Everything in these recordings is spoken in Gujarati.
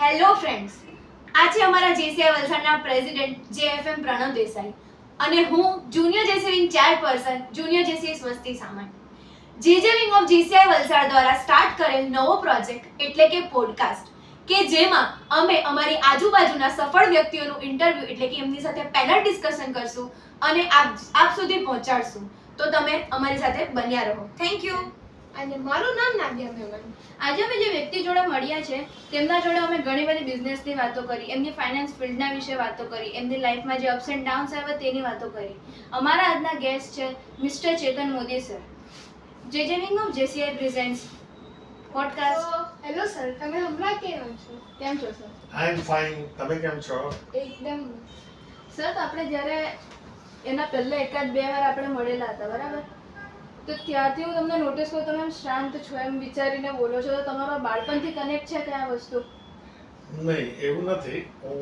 હેલો ફ્રેન્ડ્સ, આજે અમારા જેસીઆઈ વલસાડના પ્રેસિડેન્ટ જેએફએમ પ્રણવ દેસાઈ અને હું junior JC wing chairperson junior JC Swasti Samant JJ wing of JCI Valsad દ્વારા સ્ટાર્ટ કરેલ નવો પ્રોજેક્ટ એટલે કે પોડકાસ્ટ કે જેમાં અમે અમારી આજુબાજુના સફળ વ્યક્તિઓનું ઇન્ટરવ્યુ એટલે કે એમની સાથે પેનલ ડિસ્કશન કરશું અને આપ સુધી પહોંચાડશું. તો તમે અમારી સાથે બન્યા રહો. Thank you. અને મારું નામ નાદિયા મેમન. આજે અમે જે વ્યક્તિ જોડે મળ્યા છે તેમના જોડે અમે ઘણી બધી બિઝનેસની વાતો કરી, એમની ફાઇનાન્સ ફિલ્ડના વિશે વાતો કરી, એમની લાઈફમાં જે અપ્સ એન્ડ ડાઉન્સ આવ્યા તેની વાતો કરી. અમારા આજના ગેસ્ટ છે mister Chetan Modi sir. JJ wing of JCI presents podcast. Hello sir, તમે હમણાં કેમ છો? કેમ છો સર? I am fine. તમે કેમ છો? એકદમ. સર, આપણે જ્યારે એના પહેલા એકાદ બે વાર આપણે મળેલા હતા, બરાબર? તો ત્યારથી હું તમને નોટિસ કરું તમે એમ શાંત છો, એમ વિચારીને બોલો છો. તો તમારો બાળપણથી કનેક્ટ છે કે આ વસ્તુ? નહીં, એવું નથી. હું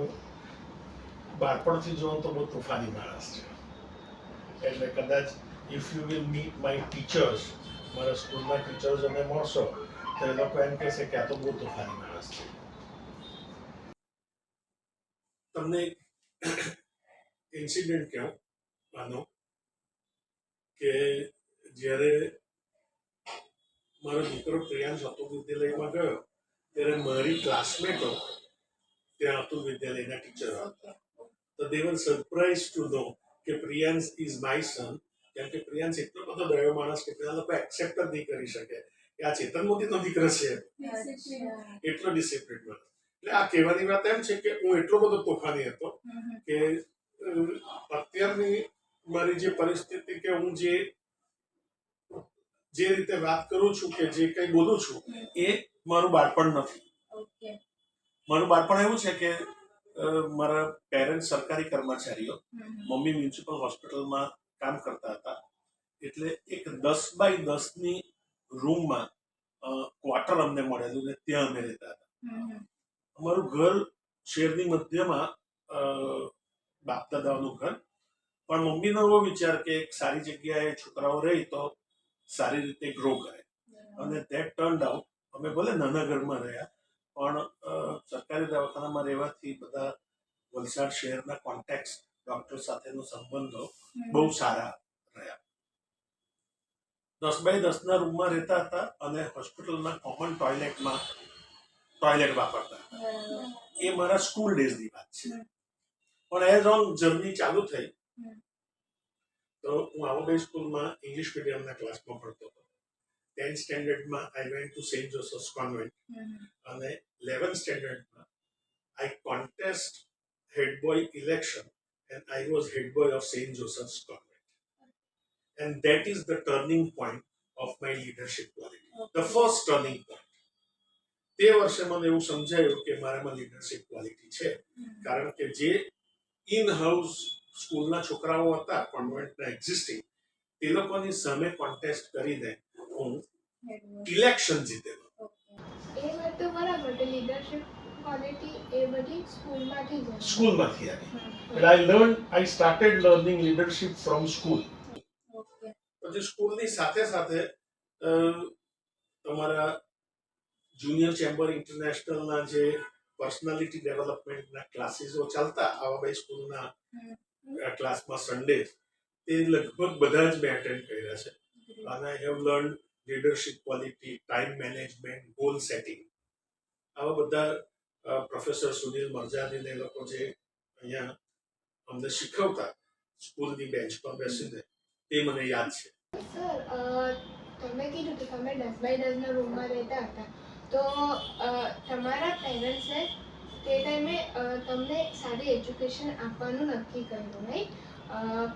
બાળપણથી જોઉં તો બહુ તોફાની માણસ છે. એટલે કદાચ if you will meet my teachers, મારા સ્કૂલના ટીચર્સ અને મળશો તો એ લોકો એમ કહેશે કે આ તો બહુ તોફાની માણસ છે. તમને ઇન્સિડન્ટ કહું આનો કે જ્યારે મારો દીકરો પ્રિયાંશ અતુલ વિદ્યાલયમાં ગયો ત્યારે મારી ક્લાસમેટો ત્યાં અતુલ વિદ્યાલયના ટીચર હતા. તો દે વર સરપ્રાઇઝ ટુ નો કે પ્રિયાંશ ઇઝ માય સન. કેમ કે પ્રિયાંશ એટલો બધો દયો માણસ કે પેલા લોકો એક્સેપ્ટ જ નહીં કરી શકે કે આ ચેતન મોદીનો દીકરો છે. એટલો ડિસિપ્લિન માણસ. એટલે આ કહેવાની વાત એમ છે કે હું એટલો બધો તોફાની હતો કે અત્યારની મારી જે પરિસ્થિતિ કે હું જે રીતે વાત કરું છું કે જે કંઈ બોલું છું એ મારું બાળપણ નથી. મારું બાળપણ એવું છે કે મારા પેરેન્ટ્સ સરકારી કર્મચારીઓ, મમ્મી મ્યુનિસિપલ હોસ્પિટલમાં કામ કરતા હતા. એટલે એક 10x10ની રૂમમાં ક્વાર્ટર અમને મળેલું ને ત્યાં અમે રહેતા હતા. અમારું ઘર શહેરની મધ્યમાં બાપ દાદાનું ઘર, પણ મમ્મીનો એવો વિચાર કે એક સારી જગ્યાએ છોકરાઓ રહે તો સારી રીતે ગ્રો કરે. અને ધેટ ટર્ન્ડ આઉટ. અમે ભલે નાના ઘરમાં રહ્યા પણ સરકારી દવાખાનામાં રહેવાથી બધા વલસાડ શહેરના કોન્ટેક્ટ ડોક્ટર સાથેનો સંબંધો બહુ સારા રહ્યા. 10x10ના રૂમમાં રહેતા હતા અને હોસ્પિટલના કોમન ટોયલેટમાં ટોયલેટ વાપરતા હતા. એ મારા સ્કૂલ ડેઝની વાત છે. પણ એઝ ઓન જર્ની ચાલુ થઈ તો હું આવો સ્કૂલમાં ઇંગ્લિશ મીડિયમના ક્લાસમાં ભણતો હતો. 10th સ્ટેન્ડર્ડમાં I went to Saint Joseph's convent અને 11th સ્ટેન્ડર્ડમાં I contest head boy election and I was head boy of Saint Joseph's convent. And that is the turning point of my leadership quality, the first turning point. તે વર્ષે મને એવું સમજાયું કે મારામાં લીડરશિપ ક્વોલિટી છે. કારણ કે જે ઇન હાઉસ સ્કૂલના છોકરાઓ હતા કોન્વેન્ટના એક્ઝિસ્ટિંગ, તે લોકોની સામે કોન્ટેસ્ટ કરીને હું ઇલેક્શન જીતેલો. એ વાત તો બરાબર કે લીડરશિપ ક્વોલિટી એ બધી સ્કૂલમાંથી જ સ્કૂલમાંથી આવી. I started learning leadership from school. પછી સ્કૂલની સાથે સાથે તમારા જુનિયર ચેમ્બર ઇન્ટરનેશનલના જે પર્સનાલિટી ડેવલપમેન્ટના ક્લાસીસો ચાલતા આવાબાઈ સ્કૂલના ક્લાસમાં સન્ડે, તે લગભગ બધા જ મેં અટેન્ડ કર્યા છે. અને I have learn leadership quality, time management, goal setting. આવા બધા પ્રોફેસર સુનિલ મરજાની એ લોકો જે અહીંયા અમને શીખવતા સ્કૂલની બેન્ચ પર બેસીને, તે મને યાદ છે. સર, તમે કીધું કે તમે 10x10ના રૂમમાં રહેતા હતા, તો તમારા પેરેન્ટ્સે તે ટાઈમે તમને સારી એજ્યુકેશન આપવાનું નક્કી કર્યું, રાઈટ?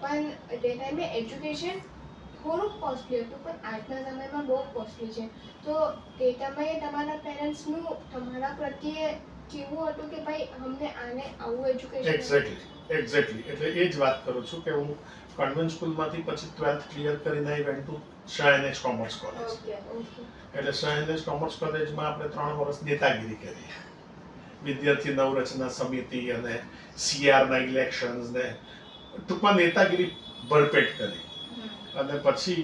પણ તે ટાઈમે એજ્યુકેશન થોડુંક કોસ્ટલી હતું, પણ આજના સમયમાં બહુ કોસ્ટલી છે. તો તે સમયે તમારા પેરેન્ટ્સનું તમારા પ્રત્યે કેવું હતું કે ભાઈ અમને આને આવું એજ્યુકેશન? એક્ઝેક્ટલી. એટલે એ જ વાત કરું છું કે હું કોન્વેન્ટ સ્કૂલમાંથી પછી 12th ક્લિયર કરીને I went to Shah N H commerce college. એટલે શાહ એન એચ કોમર્સ કોલેજમાં આપણે 3 વર્ષ નેતાગીરી કરી. વિદ્યાર્થી નવરચના સમિતિ અને સીઆરના ઇલેક્શન્સ ને ટૂંકમાં નેતાગીરી ભરપેટ કરી. અને પછી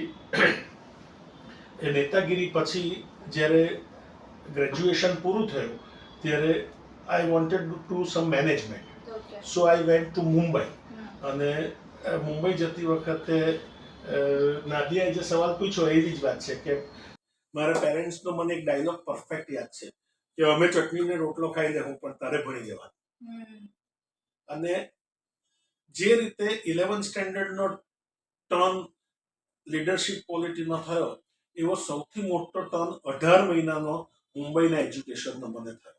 એ નેતાગીરી પછી જ્યારે ગ્રેજ્યુએશન પૂરું થયું ત્યારે I wanted to do some management. Okay. So I went to Mumbai. હમ. અને મુંબઈ જતી વખતે નાદિયાએ જે સવાલ પૂછ્યો એવી જ વાત છે કે મારા પેરેન્ટ્સનો મને એક ડાયલોગ પરફેક્ટ યાદ છે કે અમે ચટણીને રોટલો ખાઈ લેવું પણ તારે ભણી જવાનું. હમ. અને જે રીતે 11th સ્ટેન્ડર્ડનો ટર્ન લીડરશિપ ક્વોલિટીનો થયો એવો સૌથી મોટો ટર્ન 18 મહિનાનો મુંબઈના એજ્યુકેશનનો મને થયો.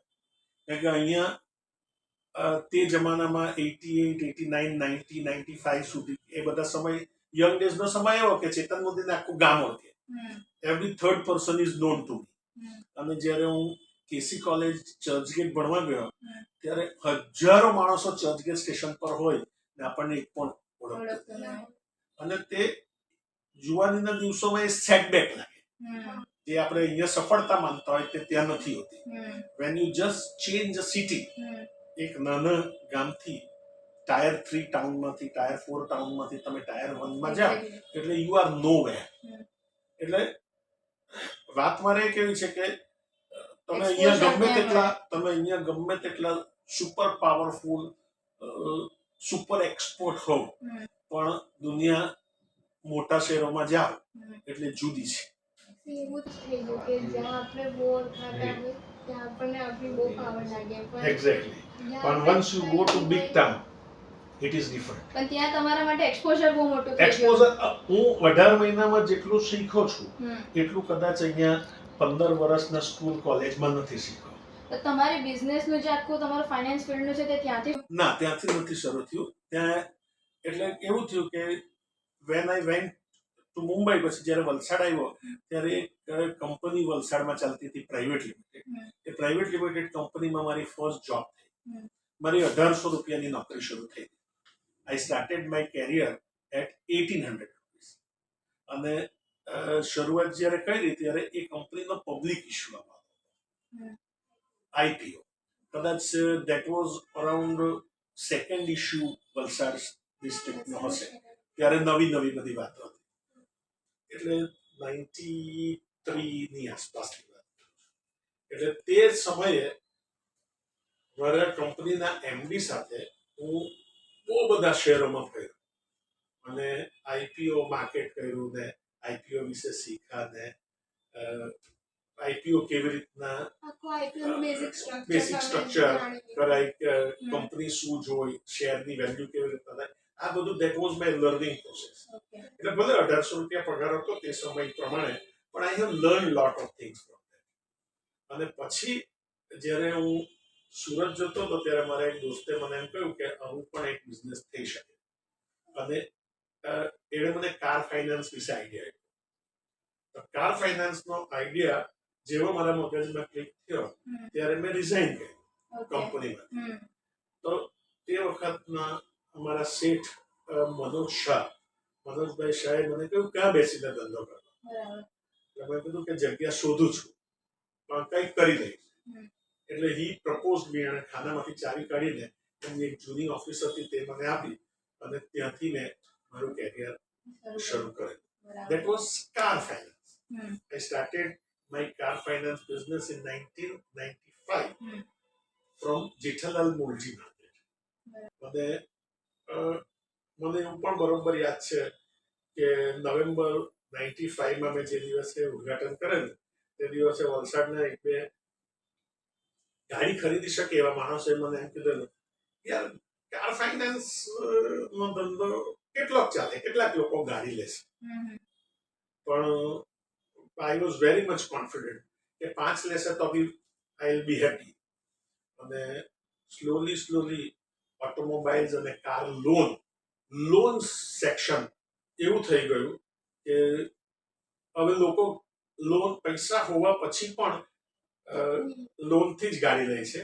કારણ કે અહીંયા તે જમાનામાં 88, 89, 90, 95 સુધી એ બધા સમય યંગ ડેઝનો સમય એવો કે ચેતન મોદીને આખું ગામ ઓળખે. Hmm. Every third person is known to me. Hmm. અને જ્યારે હું કેસી કોલેજ ચર્ચગેટ ભણવા ગયો હમ. ત્યારે હજારો માણસો ચર્ચગેટ સ્ટેશન પર હોય ને આપણને એક પણ ઓળખતો ઓળખતો નહીં. નહીં. અને તે જુવાનીના દિવસોમાં એ સેટબેક લાગે. હમ. જે આપણે અહીંયા સફળતા માનતા હોય તે ત્યાં નથી હોતી. Hmm. When you just change a city, hmm. એક નાના ગામથી ટાયર 3 ટાઉનમાંથી ટાયર 4 ટાઉનમાંથી તમે ટાયર 1માં જાઓ એટલે યુ આર નો વેર. હમ. એટલે વાત મારે કેવી છે કે તમે અહીંયા ગમે તેટલા સુપર પાવરફુલ સુપર એક્સપોર્ટ હોવ હમ. પણ દુનિયા મોટા શહેરોમાં જાઓ હમ. એટલે જુદી છે. એવું જ થઈ ગયું કે જ્યાં આપણે બોર ખાતા હોય ત્યાં આપણને આપણી બહુ પાવર લાગે પણ એક્ઝેક્ટલી. જ્યાં પણ આપણે once you go to big town it is different. પણ ત્યાં તમારા માટે એક્સપોઝર બહુ મોટું થઈ ગયું. એક્સપોઝર હું 18 મહિનામાં જેટલું શીખ્યો છું હમ. એટલું કદાચ અહીંયા 15 વર્ષના સ્કૂલ કોલેજમાં નથી શીખ્યો. તો તમારી બિઝનેસનું જે આખું તમારું ફાઇનાન્સ ફિલ્ડનું છે તે ત્યાંથી ના, ત્યાંથી નથી શરૂ થયું. ત્યાં એટલે એવું થયું કે when I went two Mumbai, પછી જ્યારે વલસાડ આવ્યો ત્યારે એક કંપની વલસાડમાં ચાલતી હતી પ્રાઇવેટ લિમિટેડ. એ પ્રાઇવેટ લિમિટેડ કંપનીમાં મારી ફર્સ્ટ જોબ થઈ. હમ. મારી 1800 રૂપિયાની નોકરી શરૂ થઈ. I started my career at 1800 rupees. અને શરૂઆત જ્યારે કરી ત્યારે એ કંપનીનો પબ્લિક ઇસ્યુ આવવાનો હમ. IPO. કદાચ that was around second issue Valsad ડિસ્ટ્રિક્ટનો હશે ત્યારે નવી બધી વાતો હતી. એટલે 93 ની આસપાસની વાત. એટલે તે સમયે મારા કંપનીના MD સાથે હું બહુ બધા શહેરોમાં ફર્યો અને IPO માર્કેટ કર્યું ને IPO વિશે શીખ્યા ને IPO કેવી રીતના આખું IPO નું બેસિક સ્ટ્રક્ચર કરાય, કંપની શું જોઈ, શેરની વેલ્યુ કેવી રીતના થાય, આ બધું that was my learning process. Okay. એટલે ભલે 1800 રૂપિયા પગાર હતો તે સમય પ્રમાણે, પણ I have learn lot of things from that. અને પછી જ્યારે હું સુરત જતો હતો ત્યારે મારા એક દોસ્તે મને એમ કહ્યું કે આવું પણ એક બિઝનેસ થઈ શકે. અને એણે મને કાર ફાઇનાન્સ વિશે આઈડિયા આપ્યો. તો કાર ફાઇનાન્સનો આઈડિયા જેવો મારા મગજમાં ક્લિક થયો હમ. ત્યારે મેં રિઝાઇન કર્યું Okay. કંપનીમાં. હમ. તો તે વખતના અમારા શેઠ મનોજભાઈ શાહે મને કહ્યું ક્યાં બેસીને ધંધો કરો. બરાબર. એટલે મેં કીધું કે જગ્યા શોધું છું પણ કંઈક કરી લઈશ. હમ. એટલે હી પ્રપોઝ મી, અને ખાનામાંથી ચાવી કાઢીને એમની એક જૂની ઓફિસ હતી તે મને આપી અને ત્યાંથી મેં મારું કેરિયર શરૂ કરેલું. બરાબર. That was car finance. Hmm. I started my car finance business in 1995 hmm. from Jethalal Molji market. અને મને એવું પણ બરોબર યાદ છે કે નવેમ્બર 95માં મેં જે દિવસે ઉદ્ઘાટન કરેલું તે દિવસે વલસાડના એક બે ગાડી ખરીદી શકે એવા માણસોએ મને એમ કીધેલું, યાર કાર ફાઇનાન્સ નો ધંધો કેટલોક ચાલે, કેટલાક લોકો ગાડી લેશે. હમ. પણ I was very much confident કે 5 લેશે તો બી આઈ વિલ બી હેપી. અને સ્લોલી ઓટોમોબાઈલ્સ અને કાર લોન સેક્શન એવું થઈ ગયું કે હવે લોકો પૈસા હોવા પછી પણ લોનથી જ ગાડી લે છે.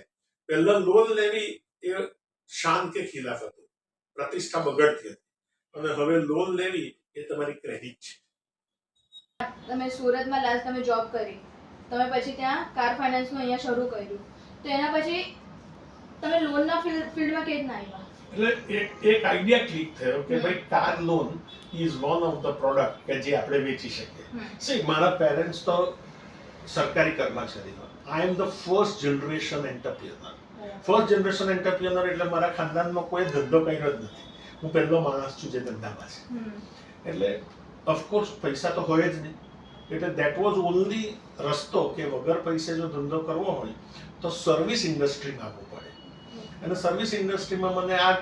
પહેલા લોન લેવી એ શાન કે ખિલાફ હતું, પ્રતિષ્ઠા બગડતી હતી. અને હવે લોન લેવી એ તમારી ક્રેડિટ છે. તમે સુરતમાં લાસ્ટ તમે જોબ કરી, તમે પછી ત્યાં કાર ફાઇનાન્સનું અહીંયા શરૂ કર્યું, તો એના પછી તમે લોનના ફિલ્ડમાં કેવી રીતના આવ્યા? એટલે એક આઈડિયા ક્લિક થયો કે ભાઈ car loan is one of the product કે જે આપણે વેચી શકીએ. સી, મારા પેરેન્ટ્સ તો સરકારી કર્મચારીઓ. I am the first generation entrepreneur. First generation entrepreneur એટલે મારા ખાનદાનમાં કોઈ ધંધો કર્યો જ નથી. હું પહેલો માણસ છું જે ધંધામાં છે. એટલે ઓફકોર્સ પૈસા તો હોય જ નહીં. એટલે દેટ વોઝ ઓનલી રસ્તો કે વગર પૈસે જો ધંધો કરવો હોય તો સર્વિસ ઇન્ડસ્ટ્રીમાં આવવું પડે. અને સર્વિસ ઇન્ડસ્ટ્રીમાં મને આ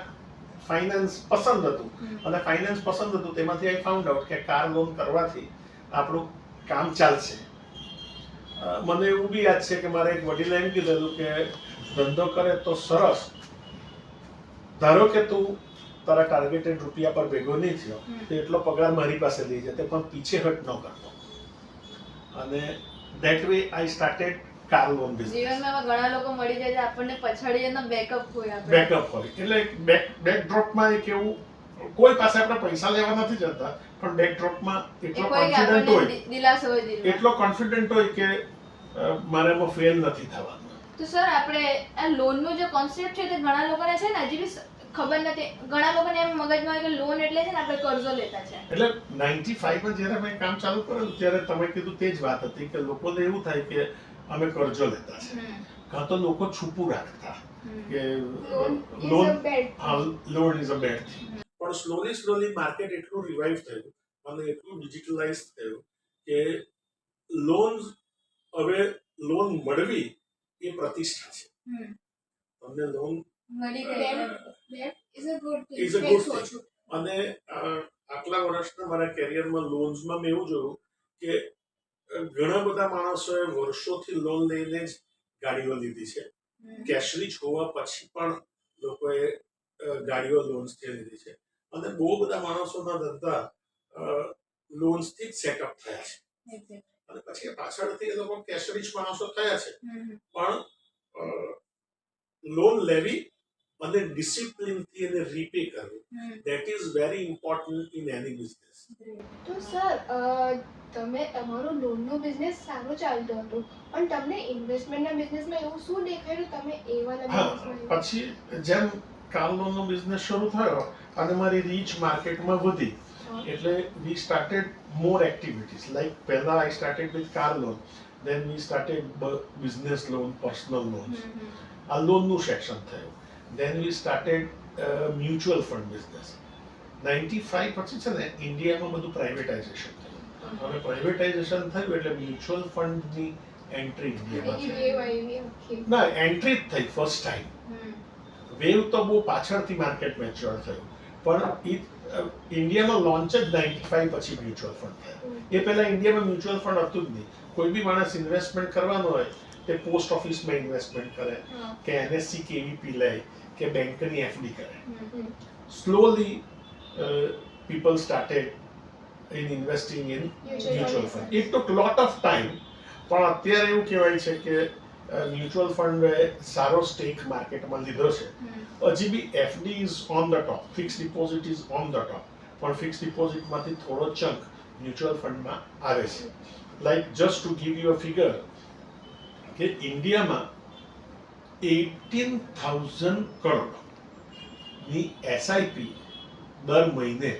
ફાઇનાન્સ પસંદ હતું. અને ફાઇનાન્સ પસંદ હતું તેમાંથી આઈ ફાઉન્ડ આઉટ કે કાર લોન કરવાથી આપણું કામ ચાલશે. મને એવું બી યાદ છે કે મારે એક વડીલે એમ કીધેલું કે ધંધો કરે તો સરસ, ધારો કે તું તારા ટાર્ગેટેડ રૂપિયા પર ભેગો નહીં થયો તો એટલો પગાર મારી પાસે લઈ જતે, પણ પીછેહટ ન કરતો. અને that way I started car loan business. જીવનમાં ઘણા લોકો મળી જાય છે આપણને પછાડી એનો બેકઅપ હોય આપણે. બેકઅપ હોય એટલે બેકડ્રોપમાં એક એવું કોઈ પાસે આપણે પૈસા લેવા નથી જતા, પણ બેકડ્રોપમાં એટલો કોન્ફિડન્ટ હોય, દિલાસો હોય દિલમાં. એટલો કોન્ફિડન્ટ હોય કે મારે એમાં ફેલ નથી થવાનું. તો સર આપણે આ લોનનો જે કોન્સેપ્ટ છે તે ઘણા લોકોને છે ને હજી બી ખબર નથી. ઘણા લોકોને એમ મગજમાં હોય કે લોન એટલે છે ને આપણે કર્જો લેતા છે. એટલે 95 માં જ્યારે મેં કામ ચાલુ કરેલું ત્યારે તમે કીધું તે જ વાત હતી કે લોકોને એવું થાય કે અમે કર્જો લેતા છે, કાં તો લોકો છૂપું રાખતા કે loan is a bad thing. પણ સ્લોલી માર્કેટ એટલું રિવાઇવ થયું અને એટલું ડિજિટલાઇઝ થયું કે હવે લોન મળવી એ પ્રતિષ્ઠા છે. તમને લોન મળી ગઈ. That is a good thing. Is a good thing. અને આટલા વર્ષના મારા કેરિયરમાં લોન્સમાં મેં એવું જોયું કે ઘણા બધા માણસોએ વર્ષોથી લોન લઈને જ ગાડીઓ લીધી છે. કેશ રીચ હોવા પછી પણ લોકોએ ગાડીઓ લોન્સથી લીધી છે. અને બહુ બધા માણસોના ધંધા લોન્સથી જ સેટઅપ થયા છે. અને પછી પાછળથી એ લોકો કેશ રીચ માણસો થયા છે. પણ લોન લેવી અને ડિસિપ્લિનથી એને રીપે કરવી, that is very important in any business. તો સર તમે તમારો લોનનો બિઝનેસ સારો ચાલતો હતો, પણ તમને ઇન્વેસ્ટમેન્ટના બિઝનેસમાં એવું શું દેખાયું તમે એવાના બિઝનેસમાં? પછી જેમ કાર લોનનો બિઝનેસ શરૂ થયો અને મારી રીચ માર્કેટમાં વધી, એટલે we started more activities. Like પહેલા I started with car loan, then we started business loan, personal loans. આ લોનનું સેક્શન થયું. Then we started mutual fund business. 95 પછી છે ને ઇન્ડિયામાં બધું પ્રાઇવેટાઇઝેશન થયું. હવે પ્રાઇવેટાઇઝેશન થયું એટલે મ્યુચ્યુઅલ ફંડની એન્ટ્રી ઇન્ડિયામાં થઈ. ના, એન્ટ્રી જ થઈ ફર્સ્ટ ટાઈમ. વેવ તો બહુ પાછળથી માર્કેટ મેચ્યોર થયું, પણ ઇન્ડિયામાં લોન્ચ જ 95 પછી મ્યુચ્યુઅલ ફંડ થયા. એ પહેલા ઇન્ડિયામાં મ્યુચ્યુઅલ ફંડ હતું જ નહીં. કોઈ બી માણસ ઇન્વેસ્ટમેન્ટ કરવાનું હોય તે પોસ્ટ ઓફિસમાં ઇન્વેસ્ટમેન્ટ કરે કે એનએસસી કેવીપી લે કે બેંકની એફડી કરે. Slowly people started in investing in mutual fund. It took lot of time, પણ અત્યારે એવું કહેવાય છે કે મ્યુચ્યુઅલ ફંડ સારો સ્ટેક માર્કેટમાં લીધો છે. હજી બી FD is on the top, fix deposit is on the top, પણ ફિક્સ ડિપોઝિટમાંથી થોડો ચંક મ્યુચ્યુઅલ ફંડમાં આવે છે. Like just to give you a figure કે ઇન્ડિયામાં 18,000 કરોડની એસઆઈપી દર મહિને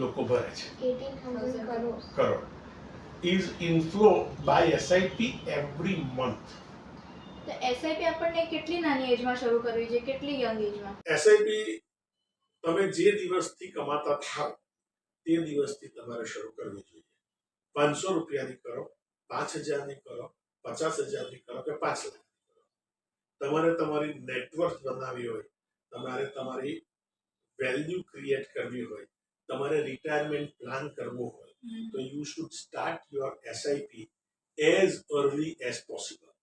લોકો ભરે છે. 18,000 crore is inflow by SIP every month. તો એસઆઈપી આપણને કેટલી નાની એજમાં શરૂ કરવી જોઈએ, કેટલી યંગ એજમાં? SIP તમે જે દિવસથી કમાતા થાવ તે દિવસથી તમારે શરૂ કરવી જોઈએ. 500 રૂપિયાની કરો, 5,000ની કરો, 50,000ની કરો કે 5 લાખની કરો. તમારે તમારી નેટવર્ક બનાવવી હોય, તમારે તમારી વેલ્યુ ક્રિએટ કરવી હોય, તમારે રિટાયરમેન્ટ પ્લાન કરવો હોય, તો you should start your SIP as early as possible.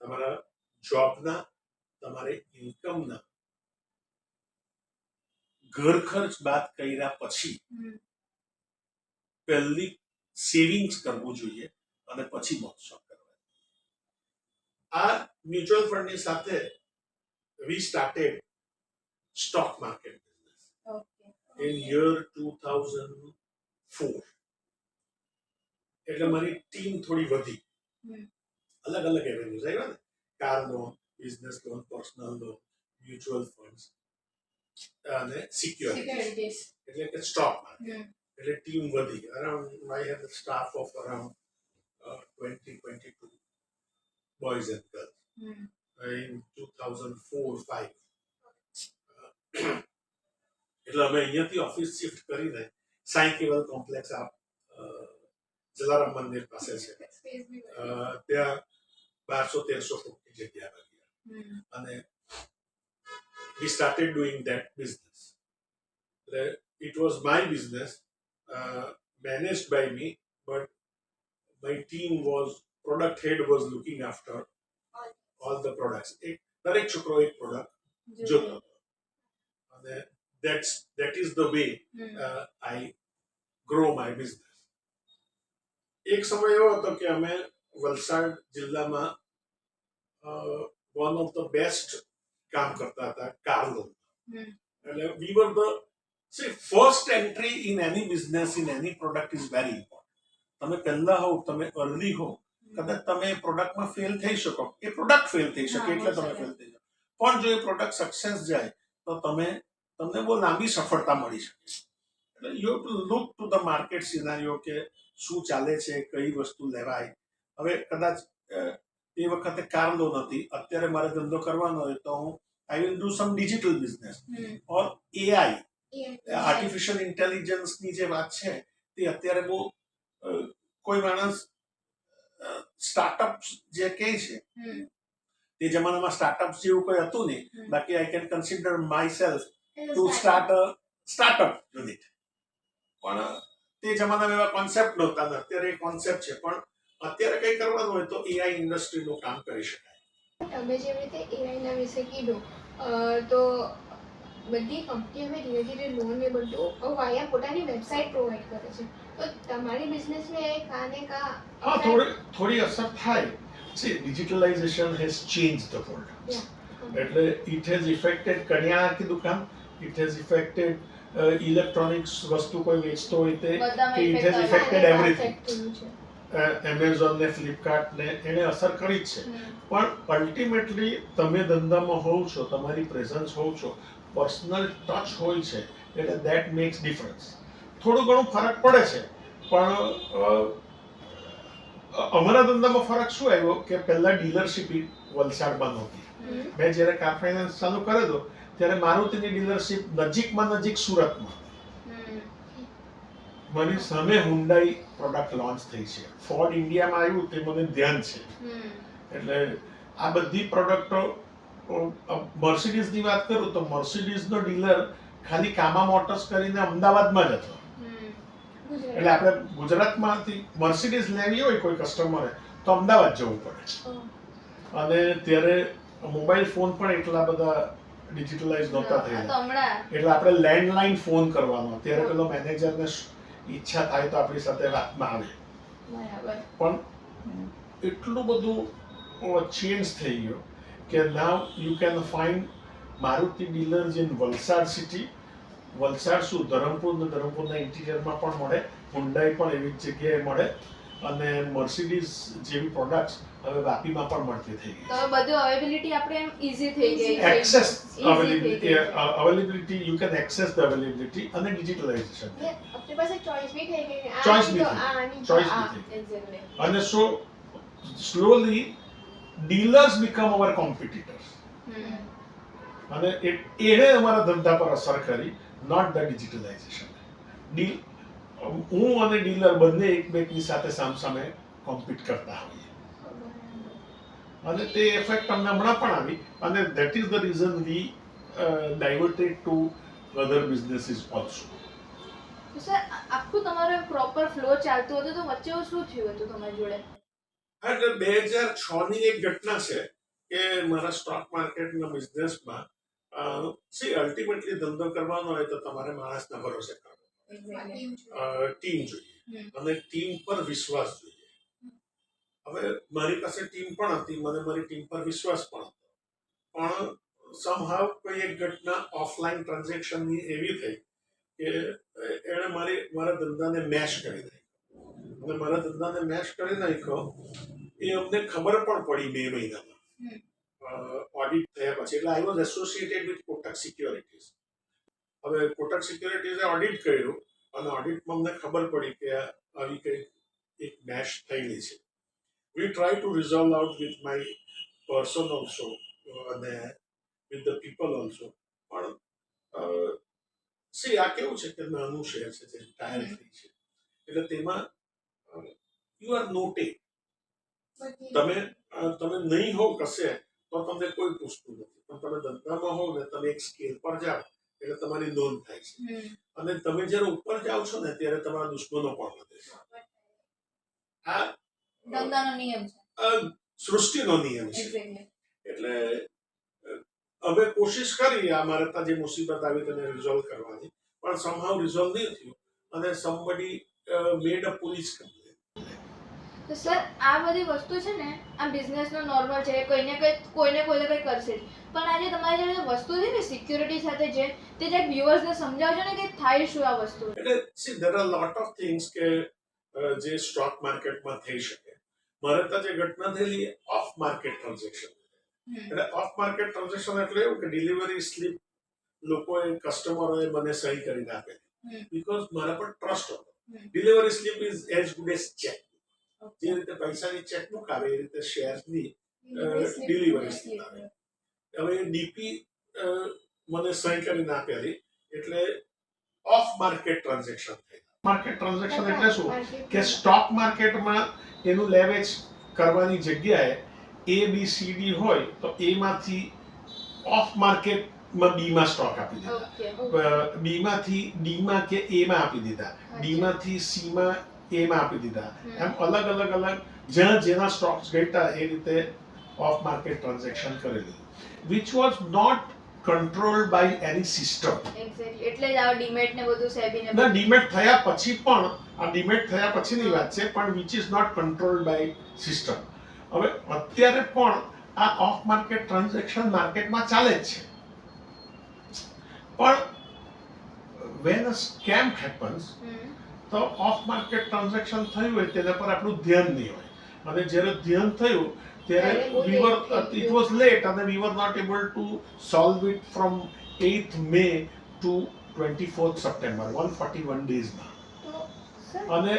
તમારા જોબના, તમારે ઇન્કમના ઘર ખર્ચ બાદ કર્યા પછી પહેલી સેવિંગ્સ કરવું જોઈએ અને પછી મોજ-શોખ કરવા. આ મ્યુચ્યુઅલ ફંડની સાથે we started stock market business in year 2004. એટલે મારી ટીમ થોડી વધી, અલગ અલગ એવેન્યુઝ આવ્યા ને, car loan, business loan, personal loan, mutual funds અને સિક્યોરિટીઝ, એટલે કે સ્ટોક માર્કેટ. એટલે ટીમ વધી. Around I had staff of around 20-22 boys and girls. in 2004-5. એટલે અમે અહીંયાથી ઓફિસ શિફ્ટ કરીને સાઈ કેવલ કોમ્પ્લેક્સ જલારામ મંદિર પાસે છે ત્યાં 1200-1300 ફૂટની જગ્યા ગયા અને we started doing that business. It was my business, managed by me, but my team was, product head was looking after all the products. દરેક છોકરો એક પ્રોડક્ટ જોતો હતો અને that is the way I grow my business. એક સમય એવો હતો કે અમે વલસાડ જિલ્લામાં one of the best કામ કરતા હતા કાર લોન. એટલે we were the first entry in any business, in any product is very important. તમે પહેલા હો, તમે અર્લી હો, કદાચ તમે પ્રોડક્ટમાં ફેલ થઈ શકો, એ પ્રોડક્ટ ફેલ થઈ શકે એટલે તમે ફેલ થઈ જાઓ, પણ જો એ પ્રોડક્ટ સક્સેસ જાય તો તમને બહુ લાંબી સફળતા મળી શકે. એટલે you have to look to the market સિનારીઓ કે શું ચાલે છે, કઈ વસ્તુ લેવાય. હવે કદાચ એ વખતે કાર લોન હતી, અત્યારે મારે ધંધો કરવાનો હોય તો હું I will do some digital business or AI, artificial ઇન્ટેલિજન્સની જે વાત છે તે અત્યારે બહુ કોઈ માણસ સ્ટાર્ટઅપ જે કહે છે તે જમાનામાં સ્ટાર્ટઅપ જેવું કોઈ હતું નહીં. બાકી I can consider my self to start a startup unit, પણ તે જમાનામાં એવા કોન્સેપ્ટ નહોતા ને અત્યારે એ કોન્સેપ્ટ છે. પણ અત્યારે કંઈ કરવાનું હોય તો એઆઈ ઇન્ડસ્ટ્રીનું કામ કરી શકાય. તમે જેવી રીતે એઆઈના વિશે કીધું તો બધી કંપની હવે ધીરે ધીરે લોન એ બધું વાયા પોતાની વેબસાઇટ પ્રોવાઈડ કરે છે, તો તમારી બિઝનેસને કાને કા થોડી અસર થાય. See, digitalization has changed the world. એટલે it has affected કરિયાણા की दुकान, it has affected electronics વસ્તુ કોઈ વેચતો હોય તે, it has affected everything. Amazon ને ફ્લિપકાર્ટ ને એને અસર કરી જ છે, પણ અલ્ટિમેટલી તમે ધંધામાં હોવ છો, તમારી પ્રેઝન્સ હોવ છો, પર્સનલ ટચ હોય છે, એટલે દેટ મેક્સ ડિફરન્સ. થોડું ઘણું ફરક પડે છે, પણ અમારા ધંધામાં ફરક શું આવ્યો કે પહેલા ડીલરશીપ વલસાડમાં નહોતી. મેં જ્યારે કાર ફાઇનાન્સ ચાલુ કરેલો ત્યારે મારુતિની ડીલરશીપ નજીકમાં નજીક સુરતમાં. મારી સામે હુન્ડાઈ પ્રોડક્ટ લોન્ચ થઈ છે, ફોર્ડ ઇન્ડિયામાં આવ્યું તે મને ધ્યાન છે. એટલે આ બધી પ્રોડક્ટો, મર્સિડીઝની વાત કરું તો મર્સિડીઝનો ડીલર ખાલી કામા મોટર્સ કરીને અમદાવાદમાં જ હતો. એટલે આપણે ગુજરાતમાંથી મર્સિડીઝ લેવી હોય કોઈ કસ્ટમરે તો અમદાવાદ જવું પડે. અને ત્યારે મોબાઈલ ફોન પણ એટલા બધા ડિજિટલાઇઝ નહોતા થયેલા, એટલે આપણે લેન્ડલાઇન ફોન કરવાનો. ત્યારે પેલો મેનેજરને ઈચ્છા થાય તો આપણી સાથે વાતમાં આવે. પણ એટલું બધું ચેન્જ થઈ ગયો કે now you can find Maruti dealers in Valsad city. Valsad શું, ધરમપુર ને ધરમપુરના ઇન્ટિરિયરમાં પણ મળે, હુન્ડાઈ પણ એવી જ જગ્યાએ મળે, અને મર્સિડીઝ જેવી પ્રોડક્ટ્સ હવે વાપીમાં પણ મળતી થઈ ગઈ. તો બધું અવેલેબિલિટી આપણે એમ ઈઝી થઈ ગઈ છે. Access availability, you can access the availability અને ડિજિટલાઇઝેશન. આપણી પાસે ચોઇસ બી થઈ ગઈ, ચોઇસ બી થઈ. અને સો સ્લોલી ડીલર્સ બીકમ અવર કોમ્પિટિટર્સ. અને એને અમારા ધંધા પર અસર કરી, નોટ ધ ડિજિટલાઇઝેશન. હું અને ડીલર બંને એકબીજાની સાથે સામસામે કોમ્પિટ કરતા હોઈએ, અને તે ઇફેક્ટ અમને હમણાં પણ આવી. અને that is the reason we diverted to other businesses also. Sir, આખું તમારો પ્રોપર ફ્લો ચાલતું હતું, તો વચ્ચે શું થયું હતું તમારી જોડે? એટલે 2006 ની એક ઘટના છે કે મારા સ્ટોક માર્કેટના બિઝનેસમાં અલ્ટિમેટલી ધંધો કરવાનો હોય તો તમારે માણસના ભરોસે કરવો, ટીમ જોઈએ અને ટીમ પર વિશ્વાસ જોઈએ. હવે મારી પાસે ટીમ પણ હતી, મને મારી ટીમ પર વિશ્વાસ પણ હતો, પણ સમહાવ કોઈ એક ઘટના ઓફલાઈન ટ્રાન્ઝેક્શનની એવી થઈ કે એણે મારા ધંધાને મેશ કરી નાખ્યો. અને મારા ધંધાને મેશ કરી નાખ્યો એ અમને ખબર પણ પડી 2 મહિનામાં ઓડિટ થયા પછી. એટલે I was associated with Kotak securities. હવે કોટક સિક્યોરિટીઝે ઓડિટ કર્યું અને ઓડિટમાં અમને ખબર પડી કે આવી કંઈક એક મેશ થયેલી છે. વી try to resolve out with my person also, અને વિથ ધ પીપલ ઓલ્સો. પણ સી આ કેવું છે કે નાનું શહેર છે જે ટાયર ફ્રી છે એટલે તેમાં યુ આર નોટેડ. તમે તમે નહીં હોવ કશે તો તમને કોઈ પૂછતું નથી, પણ તમે ધંધામાં હોવ ને તમે એક સ્કેલ પર જાઓ એટલે તમારી નોંધ થાય છે. અને તમે જ્યારે ઉપર જાઓ છો ને ત્યારે તમારા દુશ્મનો પણ વધે છે. આ ધંધાનો નિયમ છે. સૃષ્ટિનો નિયમ છે. Exactly. એટલે અમે કોશિશ કરી અમારે ત્યાં જે મુસીબત આવી તેને રિઝોલ્વ કરવાની, પણ સમહાવ રિઝોલ્વ નહીં થયું અને સમબડી મેડ અ પોલીસ કમ્પ્લેન. તો સર આ બધી વસ્તુ છે ને આ બિઝનેસનો નોર્મલ છે, કોઈને કોઈને કંઈ કરશે જ. પણ આજે તમારી જે વસ્તુ છે ને સિક્યુરિટી સાથે છે તે જે વ્યુઅર્સને સમજાવજો ને કે થાય શું આ વસ્તુ. એટલે see there are lot of things કે જે સ્ટોક માર્કેટમાં થઈ શકે. મારે ત્યાં જે ઘટના થયેલી ઓફ માર્કેટ ટ્રાન્ઝેક્શન. એટલે ઓફ માર્કેટ ટ્રાન્ઝેક્શન એટલે એવું કે ડિલિવરી સ્લીપ લોકોએ કસ્ટમરોએ મને સહી કરીને આપેલી, બીકોઝ મારા પર ટ્રસ્ટ હતો. Delivery slip is as good as cheque. જે રીતે પૈસાની ચેકબુક આવે એ રીતે શેર્સની ડિલિવરી સ્લીપ આવે. હવે ડીપી મને સહી કરીને આપેલી એટલે ઓફ માર્કેટ ટ્રાન્ઝેક્શન થઈ. માર્કેટ ટ્રાન્ઝેક્શન એટલે શું કે સ્ટોક માર્કેટમાં એનું લેવેચ કરવાની જગ્યાએ ABCD હોય તો A માંથી ઓફ માર્કેટમાં B માં સ્ટોક આપી દીધા, B માંથી D માં કે A માં આપી દીધા, D માંથી C માં A માં આપી દીધા, એમ અલગ જ્યાં જેના સ્ટોક્સ ઘટ્યા એ રીતે ઓફ માર્કેટ ટ્રાન્ઝેક્શન કરેલી, which was not controlled by any system. Exactly. એટલે જ આ ડીમેટ ને બધું સેબી ને ના, ડીમેટ થયા પછી પણ આ ડીમેટ થયા પછીની વાત છે, પણ which is not controlled by system. હવે અત્યારે પણ આ ઓફ માર્કેટ ટ્રાન્ઝેક્શન માર્કેટમાં ચાલે જ છે, પણ when a scam happens તો ઓફ માર્કેટ ટ્રાન્ઝેક્શન થયું હોય તેના પર આપણું ધ્યાન નહીં હોય, અને જ્યારે ધ્યાન થયું ત્યારે it was late and we were not able to solve it from 8th May to 24th September, 141 days માં. અને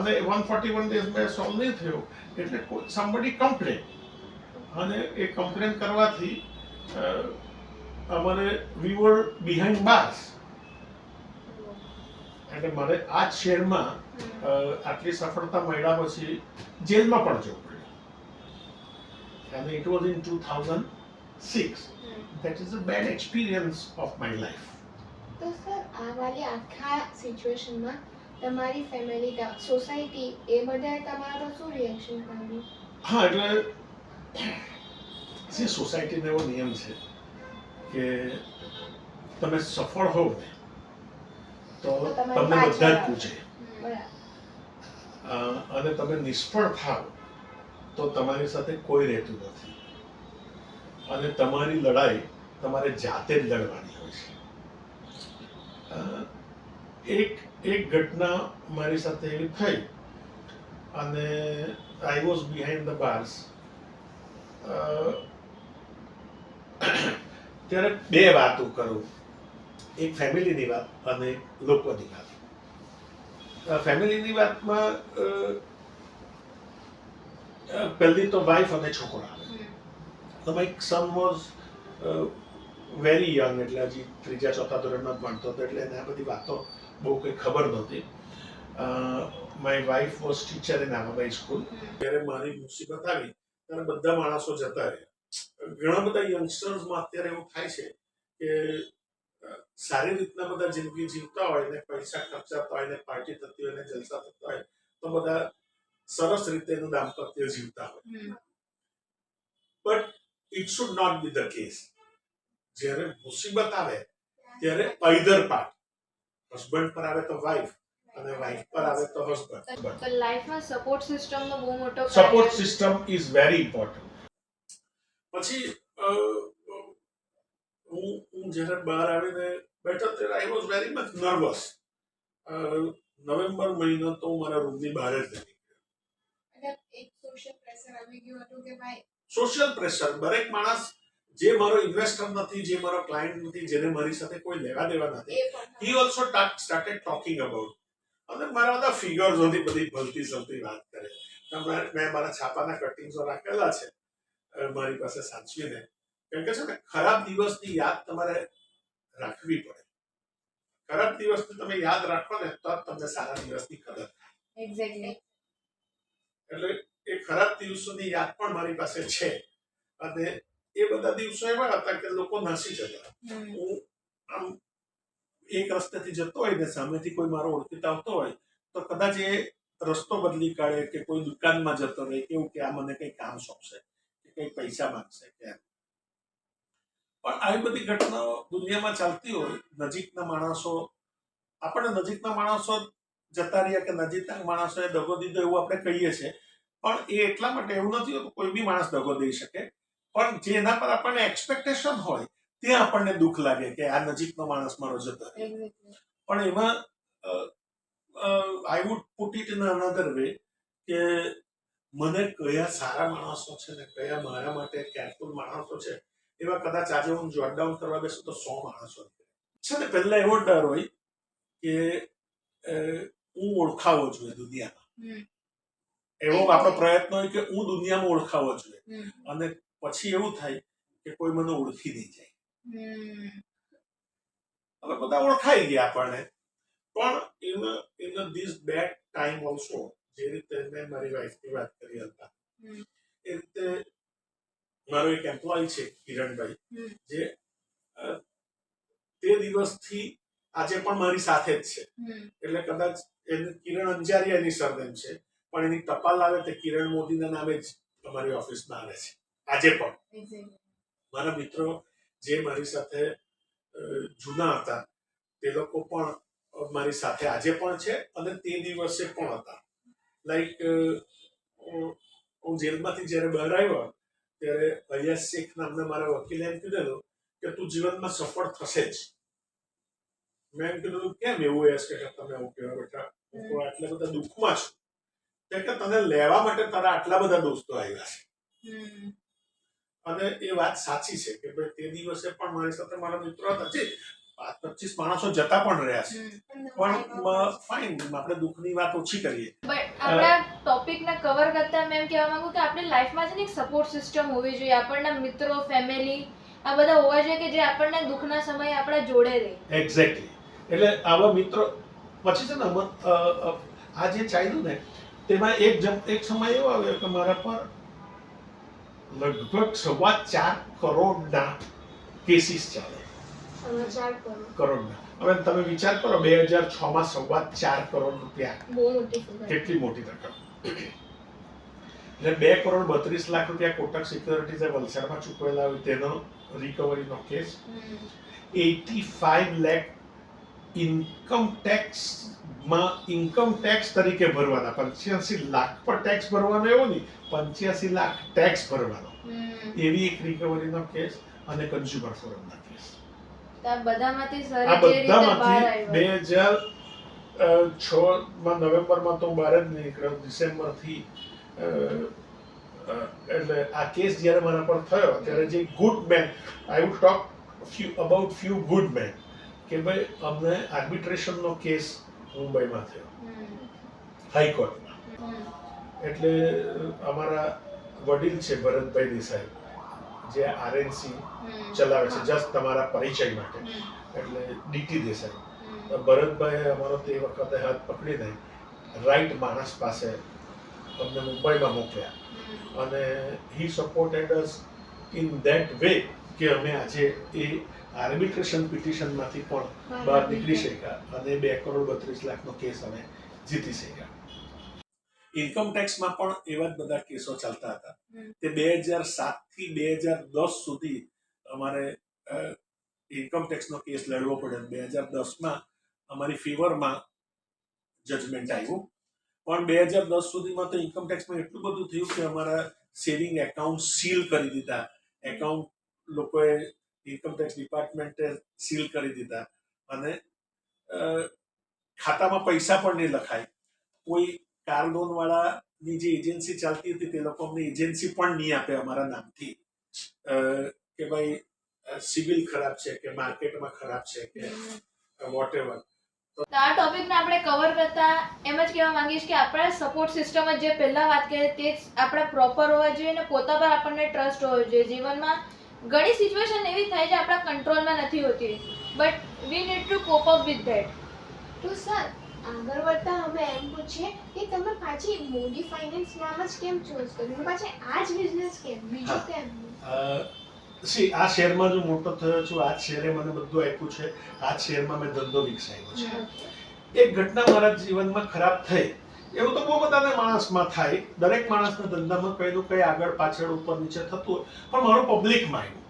141 days માં સોલ્વ નહીં થયું એટલે somebody complain, અને એ કમ્પ્લેન કરવાથી અમારે we were behind bars. એટલે મારે આ જ શહેરમાં આટલી સફળતા મળ્યા પછી જેલમાં પણ જવું પડ્યું. And it was in 2006. That is a bad experience of my life. તો સર આ વાલી આખા સિચ્યુએશનમાં તમારી ફેમિલી સોસાયટી એ બધાએ તમારો શું રિએક્શન કર્યું? હા, એટલે જે સોસાયટીનો એવો નિયમ છે કે તમે સફળ હોવ ને તો તમને બધા જ પૂછે, અને તમે નિષ્ફળ થાવ તો તમારી સાથે કોઈ રહેતું નથી, અને તમારી લડાઈ તમારે જાતે જ લડવાની હોય છે. એક ઘટના મારી સાથે એવી થઈ, અને I was behind the bars. ત્યારે બે વાતો કરું, એક ફેમિલીની વાત અને એક લોકોની વાત. ફેમિલીની વાતમાં પહેલી તો વાઇફ અને છોકરો આવે. તો my son was very young, એટલે હજી 3જા 4થા ધોરણમાં જ ભણતો હતો, એટલે એને આ બધી વાતો બહુ કંઈ ખબર નહોતી. My wife was teacher in Amabai school. જ્યારે મારી મુસીબત આવી ત્યારે બધા માણસો જતા રહ્યા. ઘણા બધા યંગસ્ટર્સમાં અત્યારે એવું થાય છે કે સારી રીતના બધા જિંદગી જીવતા હોય ને પૈસા ખર્ચાતા હોય ને પાર્ટી થતી હોય ને જલસા થતા હોય તો બધા સરસ રીતે એનું દાંપત્ય જીવતા હોય, but it should not be the case. જ્યારે મુસીબત આવે ત્યારે આઈધર પાર્ટ, હસબન્ડ પર આવે તો વાઇફ અને વાઇફ પર આવે તો હસબન્ડ. લાઈફમાં સપોર્ટ સિસ્ટમનો બહુ મોટો support system is very important. પછી હું જ્યારે બહાર આવીને બેઠો ત્યારે I was very much nervous. November મહિનો તો હું મારા રૂમની બહાર જ નથી. એક સોશિયલ પ્રેશર આવી ગયું હતું કે ભાઈ સોશિયલ પ્રેશર, દરેક માણસ જે મારો ઇન્વેસ્ટર નથી, જે મારો ક્લાયન્ટ નથી, જેને મારી સાથે કોઈ લેવા દેવા નથી, he also started talking about. અને મારા બધા ફિગર્સોની બધી ભલતી સલતી વાત કરે. મેં મારા છાપાના કટિંગ્સો રાખેલા છે મારી પાસે સાચવીને, કેમ કે છે ને ખરાબ દિવસની યાદ તમારે રાખવી પડે. ખરાબ દિવસની તમે યાદ રાખો ને તો જ તમને સારા દિવસની કદર થાય. એક્ઝેક્ટલી. એટલે એ ખરાબ દિવસોની યાદ પણ મારી પાસે છે અને એ બધા દિવસો એવા હતા કે લોકો નાસી જતા. હું આમ એક રસ્તેથી જતો હોય ને સામેથી કોઈ મારો ઓળખીતા આવતો હોય તો કદાચ એ રસ્તો બદલી કાઢે કે કોઈ દુકાનમાં જતો રહે કેવું કે આ મને કઈ કામ સોંપશે કે કઈ પૈસા માંગશે કે એમ. પણ આવી બધી ઘટનાઓ દુનિયામાં ચાલતી હોય. નજીકના માણસો આપણને નજીકના માણસો જતા રહ્યા કે નજીકના માણસોએ દગો દીધો એવું આપણે કહીએ છીએ, પણ એ એટલા માટે એવું નથી હોતું. કોઈ બી માણસ દગો દઈ શકે, પણ જેના પર આપણને એક્સપેક્ટેશન હોય તે આપણને દુઃખ લાગે કે આ નજીકનો માણસ મારો જતો રહ્યો. પણ એમાં I would put it in another way કે મને કયા સારા માણસો છે ને કયા મારા માટે કેરફુલ માણસો છે એવા કદાચ આજે હું જોટ ડાઉન કરવા બેસું તો 100 માણસો છે ને. પહેલા એવો ડર હોય કે હું ઓળખાવો જોઈએ દુનિયામાં. એવો આપણો પ્રયત્ન હોય કે હું દુનિયામાં ઓળખાવો જોઈએ અને પછી એવું થાય કે કોઈ મને ઓળખી નહીં જાય. હવે બધા ઓળખાઈ ગયા આપણને, પણ in this bad time also જે રીતે મેં મારી વાઈફની વાત કરી હતા એ રીતે મારો એક એમ્પ્લોય છે કિરણભાઈ, જે તે દિવસથી આજે પણ મારી સાથે જ છે. એટલે કદાચ કિરણ અંજારી એની સરનેમ છે, પણ એની ટપાલ આવે તે કિરણ મોદીના નામે જ અમારી ઓફિસમાં આવે છે આજે પણ. મારા મિત્રો જે મારી સાથે જૂના હતા તે લોકો પણ મારી સાથે આજે પણ છે અને તે દિવસે પણ હતા. લાઈક હું જેલમાંથી જ્યારે બહાર આવ્યો ત્યારે અય્યસ શેખ નામના મારા વકીલે એમ કીધેલું કે તું જીવનમાં સફળ થશે જ. મેં એમ કીધું કેમ એવું અય્યસ કે તમે એવું કહેવા બેઠા, હું આટલા બધા દુઃખમાં છું કે તને લેવા માટે તારા આટલા બધા દોસ્તો આવ્યા છે. અને એ વાત સાચી છે કે ભાઈ તે દિવસે પણ મારી સાથે મારા મિત્રો હતા. 25 માણસો જતા પણ રહ્યા છે, પણ ફાઇન, આપણે દુઃખની વાત ઓછી કરીએ. બટ આપણા ટોપિકને કવર કરતા મેં એમ કહેવા માંગુ કે આપણી લાઈફમાં છે ને એક સપોર્ટ સિસ્ટમ હોવી જોઈએ. આપણના મિત્રો, ફેમિલી આ બધા હોવા જોઈએ કે જે આપણને દુઃખના સમયે આપણા જોડે રહે. એક્ઝેક્ટલી. એટલે આવા મિત્રો પછી છે ને આ જે ચાલ્યું ને તેમાં એક સમય એવો આવ્યો કે મારા પર લગભગ 4.25 કરોડના કેસીસ ચાલે. 4.25 કરોડના. હવે તમે વિચાર કરો 2006 માં 4.25 કરોડ રૂપિયા બહુ મોટી ફિગર. કેટલી મોટી રકમ. એટલે 2.32 કરોડ રૂપિયા કોટક સિક્યોરિટીઝે વલસાડમાં ચૂકવેલા હોય તેનો રિકવરીનો કેસ. 85 લાખ ઇન્કમ ટેક્સ તરીકે ભરવાના. 85 લાખ પર ટેક્સ ભરવાનો એવો નહીં, 85 લાખ ટેક્સ ભરવાનો એવી એક રિકવરીનો કેસ અને કન્ઝ્યુમર ફોરમના કેસ. આ બધામાંથી સર આ જે રીતે બહાર બધામાંથી આવ્યો 2006 માં નવેમ્બરમાં તો બહાર જ નીકળ્યો. ડિસેમ્બરથી એટલે આ કેસ જ્યારે મારા પર થયો ત્યારે જે good man, I would talk about few good man કે ભાઈ અમને આર્બિટ્રેશનનો કેસ મુંબઈમાં થયો હાઈકોર્ટમાં. એટલે અમારા વડીલ છે ભરતભાઈ દેસાઈ, જે આરએનસી ચલાવે છે, જસ્ટ તમારા પરિચય માટે, એટલે ડીટી દેસાઈ. ભરતભાઈએ અમારો તે વખતે હાથ પકડીને રાઈટ માણસ પાસે અમને મુંબઈમાં મોકલ્યા અને he supported us in that way કે અમે આજે એ આર્બિટ્રેશન પિટિશનમાંથી પણ બહાર નીકળી શક્યા અને 2.32 કરોડનો કેસ અમે જીતી શક્યા. ઇન્કમ ટેક્સમાં પણ એવા જ બધા કેસો ચાલતા હતા. તે 2007 થી 2010 સુધી અમારે ઇન્કમ ટેક્સનો કેસ લડવો પડ્યો. 2010માં અમારી ફેવરમાં જજમેન્ટ આવ્યું, પણ 2010 સુધીમાં તો ઇન્કમ ટેક્સમાં એટલું બધું થયું કે અમારા સેવિંગ એકાઉન્ટ સીલ કરી દીધા. એકાઉન્ટ લોકોએ ઇન્કમ ટેક્સ ડિપાર્ટમેન્ટે સીલ કરી દીધા અને ખાતામાં પૈસા પણ નહીં લખાય. કોઈ કાર લોન વાળાની જે એજન્સી ચાલતી હતી તે લોકો અમને એજન્સી પણ નહીં આપે અમારા નામથી કે ભાઈ સિવિલ ખરાબ છે કે માર્કેટમાં ખરાબ છે કે વોટેવર. તો આ ટોપિકને આપણે કવર કરતા એમ જ કહેવા માંગીશ કે આપણા સપોર્ટ સિસ્ટમ જે પહેલા વાત કરી તે જ આપણા પ્રોપર હોવા જોઈએ અને પોતા પર આપણને ટ્રસ્ટ હોવો જોઈએ. જીવનમાં ઘણી સિચ્યુએશન એવી થાય છે આપણા કંટ્રોલમાં નથી હોતી, but we need to cope up with that. તો સર આગળ વધતા અમે એમ પૂછીએ કે તમે પાછી મોદી ફાઇનાન્સ નામ જ કેમ ચૂઝ કર્યું, પાછી આ જ બિઝનેસ કેમ, બીજું કેમ? આ શહેરમાં જો મોટો થયો છું, આ જ શહેરે મને બધું આપ્યું છે, આ જ શહેરમાં મેં ધંધો વિકસાવ્યો છે. એક ઘટના મારા જીવનમાં ખરાબ થઈ, એવું તો બહુ બધાને માણસમાં થાય, દરેક માણસના ધંધામાં કંઈ નું કંઈ આગળ પાછળ ઉપર નીચે થતું હોય, પણ મારું પબ્લિકમાં આવ્યું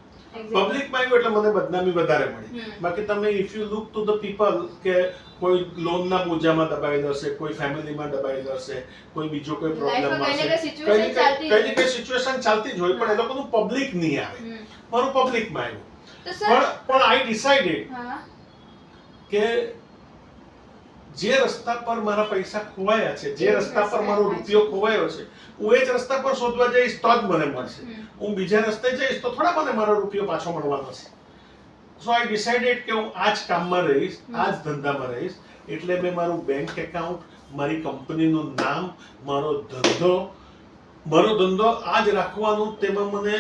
એટલે મને બદનામી વધારે મળી. બાકી તમે if you look to the people કે કોઈ લોનના બોજામાં દબાઈ જશે, કોઈ ફેમિલીમાં દબાઈ જશે, કોઈ બીજો કોઈ પ્રોબ્લેમ હશે, કઈ કઈ સિચ્યુએશન ચાલતી જ હોય, પણ એ લોકોનું પબ્લિક નહીં આવે. મારું પબ્લિકમાં આવ્યું. પણ આઈ ડિસાઇડેડ કે જે રસ્તા પર મારા પૈસા ખોવાયા છે, જે રસ્તા પર મારો રૂપિયો ખોવાયો છે, હું એ જ રસ્તા પર શોધવા જઈશ તો જ મને મળશે. હું બીજા રસ્તે જઈશ તો થોડા મને મારો રૂપિયો પાછો મળવાનો છે. સો આઈ ડિસાઇડેડ કે હું આ જ કામમાં રહીશ, આ જ ધંધામાં રહીશ. એટલે મેં મારું બેંક એકાઉન્ટ, મારી કંપનીનું નામ, મારો ધંધો આ જ રાખવાનું. તેમાં મને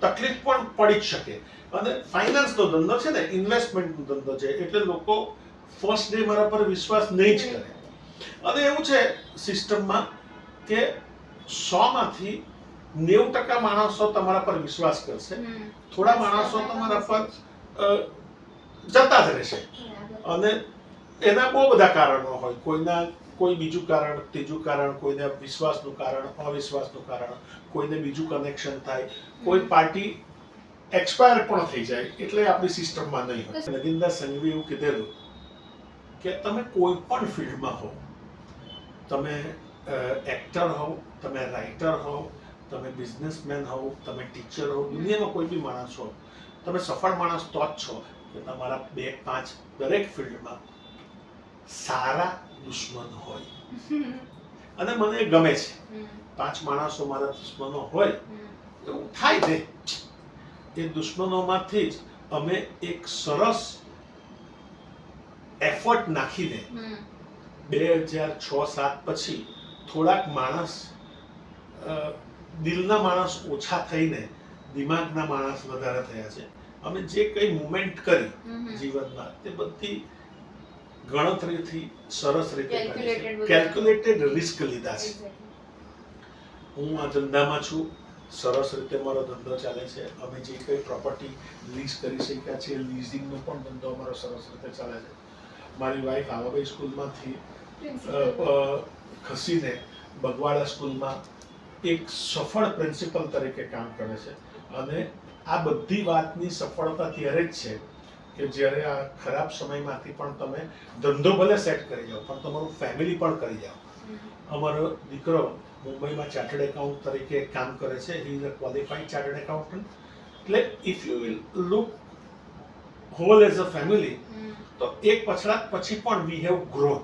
તકલીફ પણ પડી જ શકે. અને ફાઇનાન્સનો ધંધો છે ને, ઇન્વેસ્ટમેન્ટનો ધંધો છે, એટલે લોકો ફર્સ્ટ ડે મારા પર વિશ્વાસ નહીં જ કરે. અને એવું છે સિસ્ટમમાં કે 100 માંથી 90% માણસો તમારા પર વિશ્વાસ કરશે, થોડા માણસો તમારા પર જતા જ રહેશે. અને એના બહુ બધા કારણો હોય, કોઈ બીજું કારણ, ત્રીજું કારણ, કોઈને વિશ્વાસનું કારણ, અવિશ્વાસનું કારણ, કોઈને બીજું કનેક્શન થાય, કોઈ પાર્ટી એક્સપાયર પણ થઈ જાય, એટલે આપણી સિસ્ટમમાં નહીં હોય. નગિનદાર સંઘવી એવું કીધેલું કે તમે કોઈ પણ ફિલ્ડમાં હો, તમે એક્ટર હોવ, તમે રાઇટર હોવ, તમે બિઝનેસમેન હોવ, તમે ટીચર હોવ, દુનિયામાં કોઈ બી માણસ હો, તમે સફળ માણસ તો જ છો કે તમારા 2-5 દરેક ફિલ્ડમાં સારા દુશ્મન હોય. અને મને એ ગમે છે, 5 માણસો મારા દુશ્મનો હોય એવું થાય છે. એ દુશ્મનોમાંથી જ અમે એક સરસ એફર્ટ નાખીને 2006-07 પછી થોડાક માણસ, દિલના માણસ ઓછા થઈને દિમાગના માણસ વધારે થયા છે. અમે જે કંઈ મુવમેન્ટ કરી જીવનમાં તે બધી ગણતરીથી સરસ રીતે કેલ્ક્યુલેટેડ રિસ્ક લીધા છે. હું આ ધંધામાં છું, સરસ રીતે મારો ધંધો ચાલે છે. અમે જે કંઈ પ્રોપર્ટી લીઝ કરી શક્યા છે, લીઝિંગનો પણ ધંધો અમારો સરસ રીતે ચાલે છે. મારી વાઈફ આવાબાઈ સ્કૂલમાંથી ખસીને બગવાડા સ્કૂલમાં એક સફળ પ્રિન્સિપલ તરીકે કામ કરે છે. અને આ બધી વાતની સફળતા ત્યારે જ છે કે જ્યારે આ ખરાબ સમયમાંથી પણ તમે ધંધો ભલે સેટ કરી જાઓ, પણ તમારું ફેમિલી પણ કરી જાઓ. અમારો દીકરો મુંબઈમાં ચાર્ટર્ડ એકાઉન્ટ તરીકે કામ કરે છે. He is a qualified chartered accountant. એટલે if you will look whole as a family, તો એક પછડાટ પછી પણ વી હેવ ગ્રોન.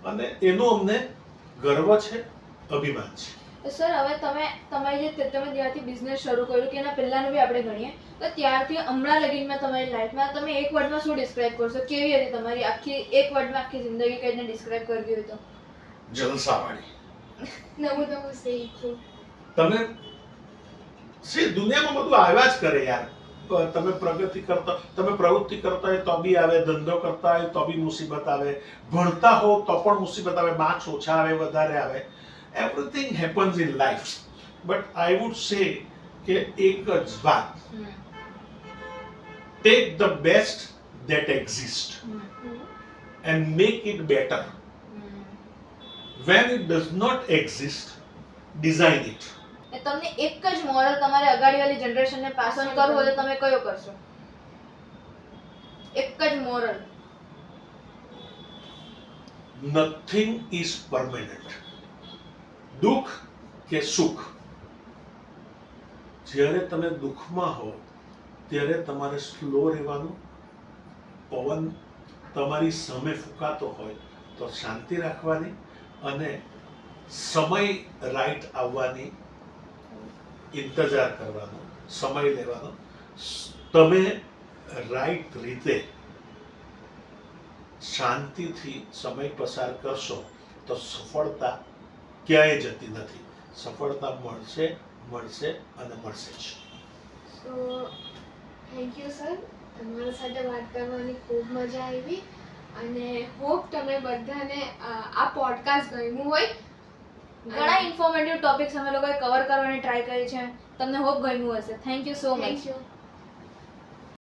અને એનો અમને ગર્વ છે, અભિમાન છે. સર હવે તમે જ્યારથી બિઝનેસ શરૂ કર્યું કે એના પહેલાનું બી આપણે ગણીએ તો ત્યારથી હમણાં લગીનમાં તમારી લાઈફમાં તમે એક વર્ડમાં શું ડિસ્ક્રાઇબ કરશો? કેવી હતી તમારી આખી એક વર્ડમાં આખી જિંદગી કઈ રીતે ડિસ્ક્રાઇબ કરવી હોય તો? જલસાવાળી. નવું શીખવું. તમે દુનિયામાં બધું આવ્યા જ કરે યાર. તમે પ્રવૃત્તિ કરતા હોય તો બી આવે, ધંધો કરતા હોય તો બી મુસીબત આવે, ભણતા હો તો પણ મુસીબત આવે, માર્ક્સ ઓછા આવે, વધારે આવે. Everything happens in life, but I would say કે એક જ વાત, take the best that exists and make it better. When it does not exist, design it. તમને એક જ મોરલ તમારે અગાડીવાળી જનરેશનને પાસ ઓન કરવો હોય તો તમે કયો કરશો? એક જ મોરલ. Nothing is permanent. દુઃખ કે સુખ, જ્યારે તમે દુઃખમાં હો ત્યારે તમારે સ્લો રહેવાનું. પવન તમારી સામે ફૂંકાતો હોય તો શાંતિ રાખવાની અને સમય રાઈટ આવવાની ઇંતજાર કરવાનો, સમય લેવાનો. તમે રાઈટ રીતે શાંતિથી સમય પસાર કરશો તો સફળતા ક્યાંય જતી નથી. સફળતા મળશે અને મળશે જ. થેન્ક યુ સર, તમારા સાથે વાત કરવાની ખૂબ મજા આવી અને હોપ તમે બધાને આ પોડકાસ્ટ ગમ્યું હોય. ઘણા ઇન્ફોર્મેટિવ ટોપિક્સ અમે લોકોએ કવર કરવાની ટ્રાય કરી છે. તમને હોપ ગમ્યું હશે. Thank you so much. Thank you.